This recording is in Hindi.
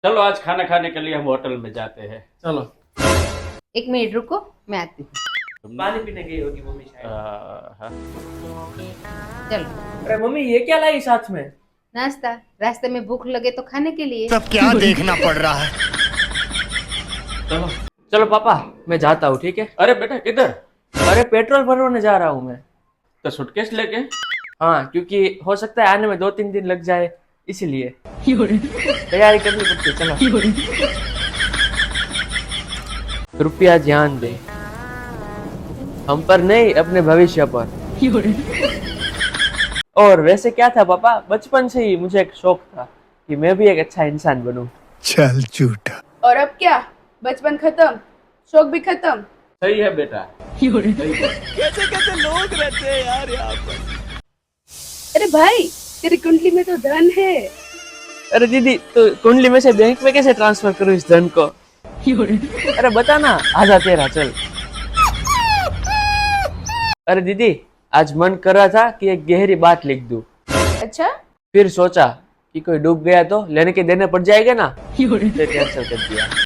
चलो आज खाना खाने के लिए हम होटल में जाते हैं। चलो। 1 मिनट रुको, मैं आती हूँ। पानी पीने गई होगी मम्मी शायद। हाँ। चलो। अरे मम्मी ये क्या लाई साथ में? नाश्ता, रास्ते में भूख लगे तो खाने के लिए। सब क्या देखना पड़ रहा है। चलो चलो पापा, मैं जाता हूँ, ठीक है? अरे बेटा किधर? अरे पेट्रोल भरवाने जा रहा हूँ मैं। तो सूटकेस लेके? हाँ, क्योंकि हो सकता है आने में 2-3 दिन लग जाए, इसीलिए तैयारी करनी पड़ती है। चलो। रुपया ध्यान दे, हम पर नहीं अपने भविष्य पर। और वैसे क्या था पापा, बचपन से ही मुझे एक शौक था कि मैं भी एक अच्छा इंसान बनूं। चल झूठा। और अब क्या, बचपन खत्म, शौक भी खत्म। सही है बेटा। कैसे कैसे लोग रहते हैं यार यहाँ पर। अरे भाई, तेरी कुंडली में तो धन है। अरे दीदी, तो कुंडली में से बैंक में कैसे ट्रांसफर करूं इस धन को? अरे बता ना, आजा तेरा, चल। अरे दीदी, आज मन कर रहा था कि एक गहरी बात लिख दूं, अच्छा, फिर सोचा कि कोई डूब गया तो लेने के देने पड़ जाएगा ना, फिर कैंसिल कर दिया।